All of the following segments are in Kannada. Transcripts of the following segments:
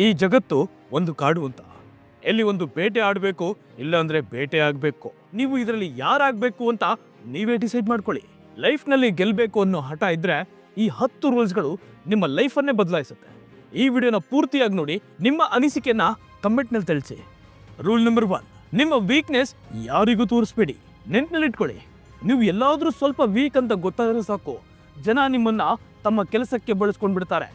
ಈ ಜಗತ್ತು ಒಂದು ಕಾಡು ಅಂತ. ಎಲ್ಲಿ ಒಂದು ಬೇಟೆ ಆಡಬೇಕು, ಇಲ್ಲಾಂದ್ರೆ ಬೇಟೆ ಆಗಬೇಕು. ನೀವು ಇದರಲ್ಲಿ ಯಾರಾಗಬೇಕು ಅಂತ ನೀವೇ ಡಿಸೈಡ್ ಮಾಡ್ಕೊಳ್ಳಿ. ಲೈಫ್ನಲ್ಲಿ ಗೆಲ್ಲಬೇಕು ಅನ್ನೋ ಹಠ ಇದ್ರೆ ಈ 10 ರೂಲ್ಸ್ಗಳು ನಿಮ್ಮ ಲೈಫನ್ನೇ ಬದಲಾಯಿಸುತ್ತೆ. ಈ ವಿಡಿಯೋನ ಪೂರ್ತಿಯಾಗಿ ನೋಡಿ, ನಿಮ್ಮ ಅನಿಸಿಕೆಯನ್ನ ಕಮೆಂಟ್ನಲ್ಲಿ ತಿಳಿಸಿ. ರೂಲ್ ನಂಬರ್ 1, ನಿಮ್ಮ ವೀಕ್ನೆಸ್ ಯಾರಿಗೂ ತೋರಿಸ್ಬೇಡಿ. ನೆನ್ಪಿನಲ್ಲಿಟ್ಕೊಳ್ಳಿ, ನೀವು ಎಲ್ಲಾದ್ರೂ ಸ್ವಲ್ಪ ವೀಕ್ ಅಂತ ಗೊತ್ತಾದ್ರೆ ಸಾಕು, ಜನ ನಿಮ್ಮನ್ನ ತಮ್ಮ ಕೆಲಸಕ್ಕೆ ಬಳಸ್ಕೊಂಡು ಬಿಡ್ತಾರೆ.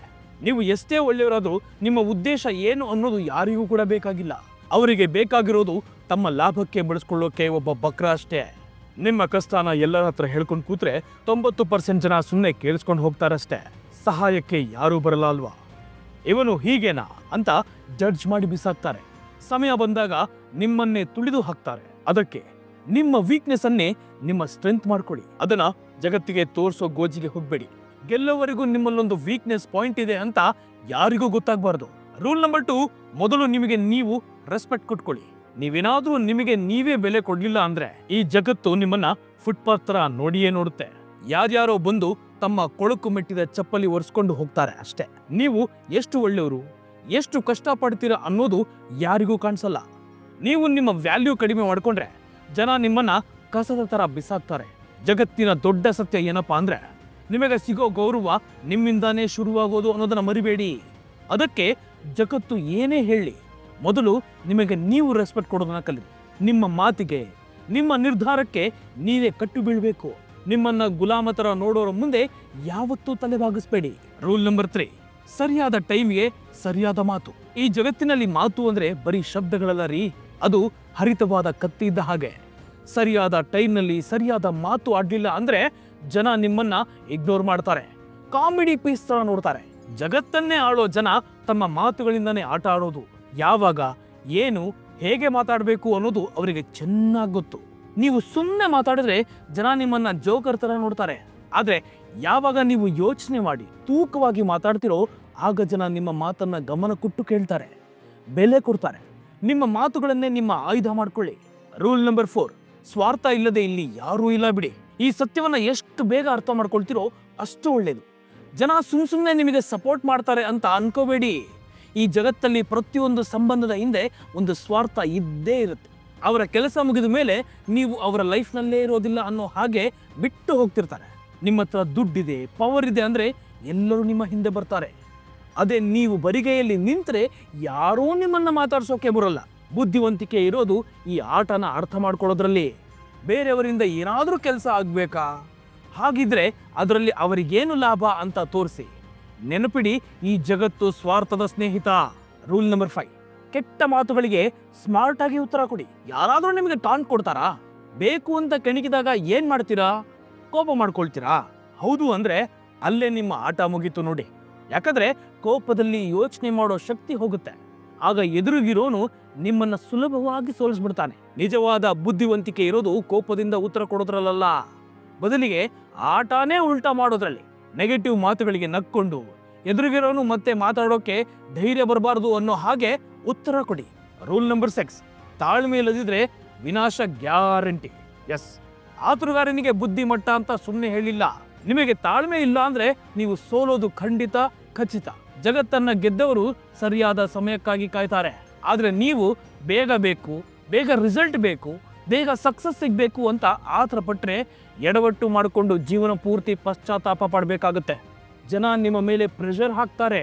ನೀವು ಎಷ್ಟೇ ಒಳ್ಳೆಯವರಾದ್ರೂ ನಿಮ್ಮ ಉದ್ದೇಶ ಏನು ಅನ್ನೋದು ಯಾರಿಗೂ ಕೂಡ ಬೇಕಾಗಿಲ್ಲ. ಅವರಿಗೆ ಬೇಕಾಗಿರೋದು ತಮ್ಮ ಲಾಭಕ್ಕೆ ಬಳಸ್ಕೊಳ್ಳೋಕೆ ಒಬ್ಬ ಬಕ್ರ ಅಷ್ಟೇ. ನಿಮ್ಮ ಕಷ್ಟನ ಎಲ್ಲರ ಹತ್ರ ಹೇಳ್ಕೊಂಡು ಕೂತ್ರೆ 90% ಜನ ಸುಮ್ಮನೆ ಕೇಳಿಸ್ಕೊಂಡು ಹೋಗ್ತಾರಷ್ಟೇ. ಸಹಾಯಕ್ಕೆ ಯಾರೂ ಬರಲ್ಲ ಅಲ್ವಾ, ಇವನು ಹೀಗೇನಾ ಅಂತ ಜಡ್ಜ್ ಮಾಡಿ ಬಿಸಾಕ್ತಾರೆ. ಸಮಯ ಬಂದಾಗ ನಿಮ್ಮನ್ನೇ ತುಳಿದು ಹಾಕ್ತಾರೆ. ಅದಕ್ಕೆ ನಿಮ್ಮ ವೀಕ್ನೆಸ್ ಅನ್ನೇ ನಿಮ್ಮ ಸ್ಟ್ರೆಂತ್ ಮಾಡ್ಕೊಳ್ಳಿ. ಅದನ್ನ ಜಗತ್ತಿಗೆ ತೋರಿಸೋ ಗೋಜಿಗೆ ಹೋಗ್ಬೇಡಿ. ಗೆಲ್ಲೋವರೆಗೂ ನಿಮ್ಮಲ್ಲೊಂದು ವೀಕ್ನೆಸ್ ಪಾಯಿಂಟ್ ಇದೆ ಅಂತ ಯಾರಿಗೂ ಗೊತ್ತಾಗಬಾರ್ದು. ರೂಲ್ ನಂಬರ್ 2, ಮೊದಲು ನಿಮಗೆ ನೀವು ರೆಸ್ಪೆಕ್ಟ್ ಕೊಟ್ಕೊಳ್ಳಿ. ನೀವೇನಾದ್ರೂ ನಿಮಗೆ ನೀವೇ ಬೆಲೆ ಕೊಡ್ಲಿಲ್ಲ ಅಂದ್ರೆ ಈ ಜಗತ್ತು ನಿಮ್ಮನ್ನ ಫುಟ್ಪಾತ್ ತರ ನೋಡಿಯೇ ನೋಡುತ್ತೆ. ಯಾರ್ಯಾರೋ ಬಂದು ತಮ್ಮ ಕೊಳಕು ಮೆಟ್ಟಿದ ಚಪ್ಪಲಿ ಒರೆಸ್ಕೊಂಡು ಹೋಗ್ತಾರೆ ಅಷ್ಟೇ. ನೀವು ಎಷ್ಟು ಒಳ್ಳೆಯವರು, ಎಷ್ಟು ಕಷ್ಟ ಪಡ್ತೀರಾ ಅನ್ನೋದು ಯಾರಿಗೂ ಕಾಣಿಸಲ್ಲ. ನೀವು ನಿಮ್ಮ ವ್ಯಾಲ್ಯೂ ಕಡಿಮೆ ಮಾಡ್ಕೊಂಡ್ರೆ ಜನ ನಿಮ್ಮನ್ನ ಕಸದ ತರ ಬಿಸಾಕ್ತಾರೆ. ಜಗತ್ತಿನ ದೊಡ್ಡ ಸತ್ಯ ಏನಪ್ಪಾ ಅಂದ್ರೆ, ನಿಮಗೆ ಸಿಗೋ ಗೌರವ ನಿಮ್ಮಿಂದಾನೇ ಶುರುವಾಗೋದು ಅನ್ನೋದನ್ನ ಮರಿಬೇಡಿ. ಅದಕ್ಕೆ ಜಗತ್ತು ಏನೇ ಹೇಳಿ, ಮೊದಲು ನಿಮಗೆ ನೀವು ರೆಸ್ಪೆಕ್ಟ್ ಕೊಡೋದನ್ನ ಕಲಿರಿ. ನಿಮ್ಮ ಮಾತಿಗೆ, ನಿಮ್ಮ ನಿರ್ಧಾರಕ್ಕೆ ನೀವೇ ಕಟ್ಟು ಬೀಳ್ಬೇಕು. ನಿಮ್ಮನ್ನ ಗುಲಾಮ ತರ ನೋಡೋರ ಮುಂದೆ ಯಾವತ್ತೂ ತಲೆಬಾಗಿಸ್ಬೇಡಿ. ರೂಲ್ ನಂಬರ್ 3, ಸರಿಯಾದ ಟೈಮ್ಗೆ ಸರಿಯಾದ ಮಾತು. ಈ ಜಗತ್ತಿನಲ್ಲಿ ಮಾತು ಅಂದ್ರೆ ಬರೀ ಶಬ್ದಗಳಲ್ಲ ರೀ, ಅದು ಹರಿತವಾದ ಕತ್ತಿ ಇದ್ದ ಹಾಗೆ. ಸರಿಯಾದ ಟೈಮ್ನಲ್ಲಿ ಸರಿಯಾದ ಮಾತು ಆಡ್ಲಿಲ್ಲ ಅಂದ್ರೆ ಜನ ನಿಮ್ಮನ್ನ ಇಗ್ನೋರ್ ಮಾಡ್ತಾರೆ, ಕಾಮಿಡಿ ಪೀಸ್ ತರ ನೋಡ್ತಾರೆ. ಜಗತ್ತನ್ನೇ ಆಳೋ ಜನ ತಮ್ಮ ಮಾತುಗಳಿಂದಾನೇ ಆಟ ಆಡೋದು. ಯಾವಾಗ, ಏನು, ಹೇಗೆ ಮಾತಾಡಬೇಕು ಅನ್ನೋದು ಅವರಿಗೆ ಚೆನ್ನಾಗಿ ಗೊತ್ತು. ನೀವು ಸುಮ್ಮನೆ ಮಾತಾಡಿದ್ರೆ ಜನ ನಿಮ್ಮನ್ನ ಜೋಕರ್ ತರ ನೋಡ್ತಾರೆ. ಆದ್ರೆ ಯಾವಾಗ ನೀವು ಯೋಚನೆ ಮಾಡಿ ತೂಕವಾಗಿ ಮಾತಾಡ್ತಿರೋ ಆಗ ಜನ ನಿಮ್ಮ ಮಾತನ್ನ ಗಮನ ಕೊಟ್ಟು ಕೇಳ್ತಾರೆ, ಬೆಲೆ ಕೊಡ್ತಾರೆ. ನಿಮ್ಮ ಮಾತುಗಳನ್ನೇ ನಿಮ್ಮ ಆಯುಧ ಮಾಡ್ಕೊಳ್ಳಿ. ರೂಲ್ ನಂಬರ್ 4, ಸ್ವಾರ್ಥ ಇಲ್ಲದೆ ಇಲ್ಲಿ ಯಾರೂ ಇಲ್ಲ ಬಿಡಿ. ಈ ಸತ್ಯವನ್ನ ಎಷ್ಟು ಬೇಗ ಅರ್ಥ ಮಾಡ್ಕೊಳ್ತಿರೋ ಅಷ್ಟು ಒಳ್ಳೇದು. ಜನ ಸುಮ್ಮನೆ ನಿಮಗೆ ಸಪೋರ್ಟ್ ಮಾಡ್ತಾರೆ ಅಂತ ಅನ್ಕೋಬೇಡಿ. ಈ ಜಗತ್ತಲ್ಲಿ ಪ್ರತಿಯೊಂದು ಸಂಬಂಧದ ಹಿಂದೆ ಒಂದು ಸ್ವಾರ್ಥ ಇದ್ದೇ ಇರುತ್ತೆ. ಅವರ ಕೆಲಸ ಮುಗಿದ ಮೇಲೆ ನೀವು ಅವರ ಲೈಫ್ನಲ್ಲೇ ಇರೋದಿಲ್ಲ ಅನ್ನೋ ಹಾಗೆ ಬಿಟ್ಟು ಹೋಗ್ತಿರ್ತಾರೆ. ನಿಮ್ಮ ಹತ್ರ ದುಡ್ಡಿದೆ, ಪವರ್ ಇದೆ ಅಂದ್ರೆ ಎಲ್ಲರೂ ನಿಮ್ಮ ಹಿಂದೆ ಬರ್ತಾರೆ. ಅದೇ ನೀವು ಬರಿಗೈಯಲ್ಲಿ ನಿಂತರೆ ಯಾರೂ ನಿಮ್ಮನ್ನ ಮಾತಾಡ್ಸೋಕೆ ಬರೋಲ್ಲ. ಬುದ್ಧಿವಂತಿಕೆ ಇರೋದು ಈ ಆಟನ ಅರ್ಥ ಮಾಡ್ಕೊಳ್ಳೋದ್ರಲ್ಲಿ. ಬೇರೆಯವರಿಂದ ಏನಾದರೂ ಕೆಲಸ ಆಗ್ಬೇಕಾ, ಹಾಗಿದ್ರೆ ಅದರಲ್ಲಿ ಅವರಿಗೇನು ಲಾಭ ಅಂತ ತೋರಿಸಿ. ನೆನಪಿಡಿ, ಈ ಜಗತ್ತು ಸ್ವಾರ್ಥದ ಸ್ನೇಹಿತ. ರೂಲ್ ನಂಬರ್ 5, ಕೆಟ್ಟ ಮಾತುಗಳಿಗೆ ಸ್ಮಾರ್ಟ್ ಆಗಿ ಉತ್ತರ ಕೊಡಿ. ಯಾರಾದರೂ ನಿಮಗೆ ಟಾಂಟ್ ಕೊಡ್ತಾರಾ? ಬೇಕು ಅಂತ ಕೆಣಕಿದಾಗ ಏನ್ ಮಾಡ್ತೀರಾ? ಕೋಪ ಮಾಡ್ಕೊಳ್ತೀರಾ? ಹೌದು ಅಂದ್ರೆ ಅಲ್ಲೇ ನಿಮ್ಮ ಆಟ ಮುಗೀತು ನೋಡಿ. ಯಾಕಂದ್ರೆ ಕೋಪದಲ್ಲಿ ಯೋಚನೆ ಮಾಡೋ ಶಕ್ತಿ ಹೋಗುತ್ತೆ. ಆಗ ಎದುರಿಗಿರೋನು ನಿಮ್ಮನ್ನ ಸುಲಭವಾಗಿ ಸೋಲಿಸ್ಬಿಡ್ತಾನೆ. ನಿಜವಾದ ಬುದ್ಧಿವಂತಿಕೆ ಇರೋದು ಕೋಪದಿಂದ ಉತ್ತರ ಕೊಡೋದ್ರಲ್ಲ, ಬದಲಿಗೆ ಆಟನೇ ಉಲ್ಟಾ ಮಾಡೋದ್ರಲ್ಲಿ. ನೆಗೆಟಿವ್ ಮಾತುಗಳಿಗೆ ನಕ್ಕೊಂಡು ಎದುರಿಗಿರೋನು ಮತ್ತೆ ಮಾತಾಡೋಕೆ ಧೈರ್ಯ ಬರಬಾರ್ದು ಅನ್ನೋ ಹಾಗೆ ಉತ್ತರ ಕೊಡಿ. ರೂಲ್ ನಂಬರ್ 6, ತಾಳ್ಮೆ ಇಲ್ಲದಿದ್ರೆ ವಿನಾಶ ಗ್ಯಾರಂಟಿ. ಎಸ್, ಆತುರಗಾರನಿಗೆ ಬುದ್ಧಿ ಮಟ್ಟ ಅಂತ ಸುಮ್ಮನೆ ಹೇಳಿಲ್ಲ. ನಿಮಗೆ ತಾಳ್ಮೆ ಇಲ್ಲ ಅಂದ್ರೆ ನೀವು ಸೋಲೋದು ಖಂಡಿತ ಖಚಿತ. ಜಗತ್ತನ್ನ ಗೆದ್ದವರು ಸರಿಯಾದ ಸಮಯಕ್ಕಾಗಿ ಕಾಯ್ತಾರೆ. ಆದ್ರೆ ನೀವು ಬೇಗ ಬೇಕು, ಬೇಗ ರಿಸಲ್ಟ್ ಬೇಕು, ಬೇಗ ಸಕ್ಸಸ್ ಸಿಗ್ಬೇಕು ಅಂತ ಆತರ ಪಟ್ರೆ ಎಡವಟ್ಟು ಮಾಡಿಕೊಂಡು ಜೀವನ ಪೂರ್ತಿ ಪಶ್ಚಾತ್ತಾಪ ಪಡಬೇಕಾಗುತ್ತೆ. ಜನ ನಿಮ್ಮ ಮೇಲೆ ಪ್ರೆಷರ್ ಹಾಕ್ತಾರೆ,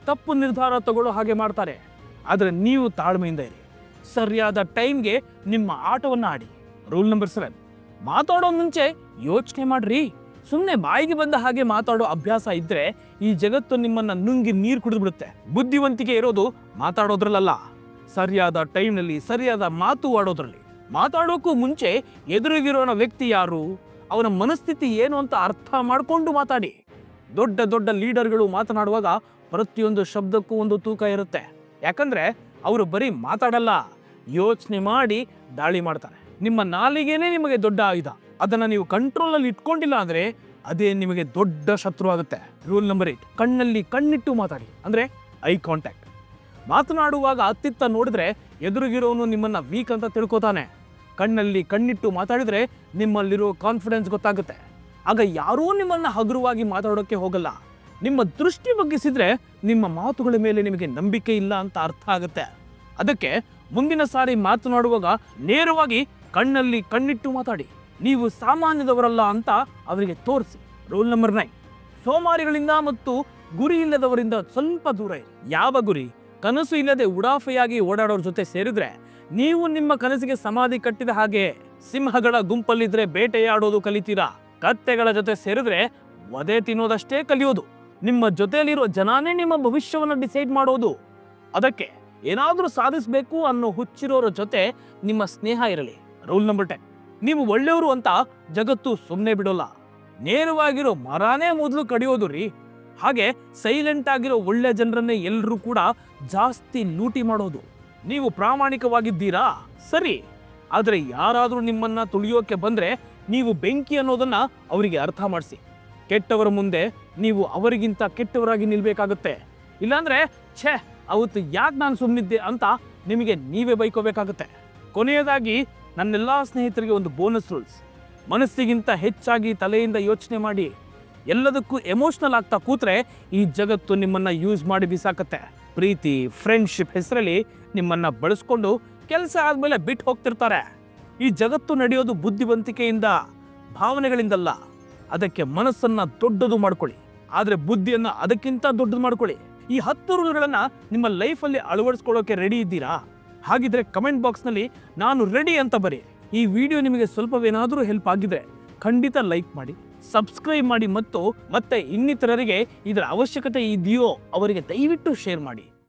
ತಪ್ಪು ನಿರ್ಧಾರ ತಗೊಳ್ಳೋ ಹಾಗೆ ಮಾಡ್ತಾರೆ. ಆದ್ರೆ ನೀವು ತಾಳ್ಮೆಯಿಂದ ಇರಿ, ಸರಿಯಾದ ಟೈಮ್ಗೆ ನಿಮ್ಮ ಆಟವನ್ನು ಆಡಿ. ರೂಲ್ ನಂಬರ್ 7, ಮಾತಾಡೋ ಮುಂಚೆ ಯೋಚನೆ ಮಾಡ್ರಿ. ಸುಮ್ಮನೆ ಬಾಯಿಗೆ ಬಂದ ಹಾಗೆ ಮಾತಾಡೋ ಅಭ್ಯಾಸ ಇದ್ರೆ ಈ ಜಗತ್ತು ನಿಮ್ಮನ್ನ ನುಂಗಿ ನೀರು ಕುಡಿದು ಬಿಡುತ್ತೆ. ಬುದ್ಧಿವಂತಿಕೆ ಇರೋದು ಮಾತಾಡೋದ್ರಲ್ಲ, ಸರಿಯಾದ ಟೈಮ್ನಲ್ಲಿ ಸರಿಯಾದ ಮಾತು ಆಡೋದ್ರಲ್ಲಿ. ಮಾತಾಡೋಕ್ಕೂ ಮುಂಚೆ ಎದುರಿಗಿರೋನ ವ್ಯಕ್ತಿ ಯಾರು, ಅವನ ಮನಸ್ಥಿತಿ ಏನು ಅಂತ ಅರ್ಥ ಮಾಡಿಕೊಂಡು ಮಾತಾಡಿ. ದೊಡ್ಡ ದೊಡ್ಡ ಲೀಡರ್ಗಳು ಮಾತನಾಡುವಾಗ ಪ್ರತಿಯೊಂದು ಶಬ್ದಕ್ಕೂ ಒಂದು ತೂಕ ಇರುತ್ತೆ. ಯಾಕಂದ್ರೆ ಅವರು ಬರೀ ಮಾತಾಡಲ್ಲ, ಯೋಚನೆ ಮಾಡಿ ದಾಳಿ ಮಾಡ್ತಾರೆ. ನಿಮ್ಮ ನಾಲಿಗೆನೇ ನಿಮಗೆ ದೊಡ್ಡ ಆಯುಧ. ಅದನ್ನ ನೀವು ಕಂಟ್ರೋಲಲ್ಲಿ ಇಟ್ಕೊಂಡಿಲ್ಲ ಅಂದ್ರೆ ಅದೇ ನಿಮಗೆ ದೊಡ್ಡ ಶತ್ರು ಆಗುತ್ತೆ. ರೂಲ್ ನಂಬರ್ 8, ಕಣ್ಣಲ್ಲಿ ಕಣ್ಣಿಟ್ಟು ಮಾತಾಡಿ, ಅಂದ್ರೆ ಐ ಕಾಂಟ್ಯಾಕ್ಟ್. ಮಾತನಾಡುವಾಗ ಅತ್ತಿತ್ತ ನೋಡಿದ್ರೆ ಎದುರಿಗಿರೋನು ನಿಮ್ಮನ್ನ ವೀಕ್ ಅಂತ ತಿಳ್ಕೊತಾನೆ. ಕಣ್ಣಲ್ಲಿ ಕಣ್ಣಿಟ್ಟು ಮಾತಾಡಿದ್ರೆ ನಿಮ್ಮಲ್ಲಿರೋ ಕಾನ್ಫಿಡೆನ್ಸ್ ಗೊತ್ತಾಗುತ್ತೆ. ಆಗ ಯಾರೂ ನಿಮ್ಮನ್ನ ಹಗುರವಾಗಿ ಮಾತಾಡೋಕೆ ಹೋಗಲ್ಲ. ನಿಮ್ಮ ದೃಷ್ಟಿ ಬಗ್ಗಿಸಿದ್ರೆ ನಿಮ್ಮ ಮಾತುಗಳ ಮೇಲೆ ನಿಮಗೆ ನಂಬಿಕೆ ಇಲ್ಲ ಅಂತ ಅರ್ಥ ಆಗುತ್ತೆ. ಅದಕ್ಕೆ ಮುಂದಿನ ಸಾರಿ ಮಾತನಾಡುವಾಗ ನೇರವಾಗಿ ಕಣ್ಣಲ್ಲಿ ಕಣ್ಣಿಟ್ಟು ಮಾತಾಡಿ. ನೀವು ಸಾಮಾನ್ಯದವರಲ್ಲ ಅಂತ ಅವರಿಗೆ ತೋರಿಸಿ. ರೂಲ್ ನಂಬರ್ 9, ಸೋಮಾರಿಗಳಿಂದ ಮತ್ತು ಗುರಿ ಇಲ್ಲದವರಿಂದ ಸ್ವಲ್ಪ ದೂರ ಇರಿ. ಯಾವ ಗುರಿ? ಕನಸು ಇಲ್ಲದೆ ಉಡಾಫೆಯಾಗಿ ಓಡಾಡೋರ ಜೊತೆ ಸೇರಿದ್ರೆ ನೀವು ನಿಮ್ಮ ಕನಸಿಗೆ ಸಮಾಧಿ ಕಟ್ಟಿದ ಹಾಗೆ. ಸಿಂಹಗಳ ಗುಂಪಲ್ಲಿದ್ರೆ ಬೇಟೆಯಾಡೋದು ಕಲಿತೀರಾ, ಕತ್ತೆಗಳ ಜೊತೆ ಸೇರಿದ್ರೆ ವಧೆ ತಿನ್ನೋದಷ್ಟೇ ಕಲಿಯೋದು. ನಿಮ್ಮ ಜೊತೆಯಲ್ಲಿರೋ ಜನಾನೇ ನಿಮ್ಮ ಭವಿಷ್ಯವನ್ನು ಡಿಸೈಡ್ ಮಾಡೋದು. ಅದಕ್ಕೆ ಏನಾದರೂ ಸಾಧಿಸಬೇಕು ಅನ್ನೋ ಹುಚ್ಚಿರೋರ ಜೊತೆ ನಿಮ್ಮ ಸ್ನೇಹ ಇರಲಿ. ರೂಲ್ ನಂಬರ್ 10, ನೀವು ಒಳ್ಳೆಯವರು ಅಂತ ಜಗತ್ತು ಸುಮ್ಮನೆ ಬಿಡೋಲ್ಲ. ನೇರವಾಗಿರೋ ಮರನೇ ಮೊದಲು ಕಡಿಯೋದು ರೀ. ಹಾಗೆ ಸೈಲೆಂಟ್ ಆಗಿರೋ ಒಳ್ಳೆ ಜನರನ್ನೇ ಎಲ್ಲರೂ ಕೂಡ ಜಾಸ್ತಿ ಲೂಟಿ ಮಾಡೋದು. ನೀವು ಪ್ರಾಮಾಣಿಕವಾಗಿದ್ದೀರಾ ಸರಿ, ಆದರೆ ಯಾರಾದರೂ ನಿಮ್ಮನ್ನ ತುಳಿಯೋಕೆ ಬಂದ್ರೆ ನೀವು ಬೆಂಕಿ ಅನ್ನೋದನ್ನ ಅವರಿಗೆ ಅರ್ಥ ಮಾಡಿಸಿ. ಕೆಟ್ಟವರ ಮುಂದೆ ನೀವು ಅವರಿಗಿಂತ ಕೆಟ್ಟವರಾಗಿ ನಿಲ್ಬೇಕಾಗುತ್ತೆ. ಇಲ್ಲಾಂದ್ರೆ ಛೇ ಅವತ್ತು ಯಾಕೆ ನಾನು ಸುಮ್ಮನಿದ್ದೆ ಅಂತ ನಿಮಗೆ ನೀವೇ ಬೈಕೋಬೇಕಾಗುತ್ತೆ. ಕೊನೆಯದಾಗಿ ನನ್ನೆಲ್ಲ ಸ್ನೇಹಿತರಿಗೆ ಒಂದು ಬೋನಸ್ ರೂಲ್ಸ್. ಮನಸ್ಸಿಗಿಂತ ಹೆಚ್ಚಾಗಿ ತಲೆಯಿಂದ ಯೋಚನೆ ಮಾಡಿ. ಎಲ್ಲದಕ್ಕೂ ಎಮೋಷನಲ್ ಆಗ್ತಾ ಕೂತ್ರೆ ಈ ಜಗತ್ತು ನಿಮ್ಮನ್ನ ಯೂಸ್ ಮಾಡಿ ಬಿಸಾಕತ್ತೆ. ಪ್ರೀತಿ, ಫ್ರೆಂಡ್ಶಿಪ್ ಹೆಸರಲ್ಲಿ ನಿಮ್ಮನ್ನ ಬಳಸ್ಕೊಂಡು ಕೆಲಸ ಆದ್ಮೇಲೆ ಬಿಟ್ಟು ಹೋಗ್ತಿರ್ತಾರೆ. ಈ ಜಗತ್ತು ನಡೆಯೋದು ಬುದ್ಧಿವಂತಿಕೆಯಿಂದ, ಭಾವನೆಗಳಿಂದಲ್ಲ. ಅದಕ್ಕೆ ಮನಸ್ಸನ್ನ ದೊಡ್ಡದು ಮಾಡ್ಕೊಳ್ಳಿ, ಆದ್ರೆ ಬುದ್ಧಿಯನ್ನ ಅದಕ್ಕಿಂತ ದೊಡ್ಡದು ಮಾಡ್ಕೊಳ್ಳಿ. ಈ 10 ರೂಲ್ಗಳನ್ನ ನಿಮ್ಮ ಲೈಫಲ್ಲಿ ಅಳವಡಿಸ್ಕೊಳ್ಳೋಕೆ ರೆಡಿ ಇದ್ದೀರಾ? ಹಾಗಿದ್ರೆ ಕಮೆಂಟ್ ಬಾಕ್ಸ್ನಲ್ಲಿ ನಾನು ರೆಡಿ ಅಂತ ಬರಿ. ಈ ವಿಡಿಯೋ ನಿಮಗೆ ಸ್ವಲ್ಪವೇನಾದರೂ ಹೆಲ್ಪ್ ಆಗಿದ್ರೆ ಖಂಡಿತ ಲೈಕ್ ಮಾಡಿ, ಸಬ್ಸ್ಕ್ರೈಬ್ ಮಾಡಿ ಮತ್ತು ಮತ್ತೆ ಇನ್ನಿತರರಿಗೆ ಇದರ ಅವಶ್ಯಕತೆ ಇದೆಯೋ ಅವರಿಗೆ ದಯವಿಟ್ಟು ಶೇರ್ ಮಾಡಿ.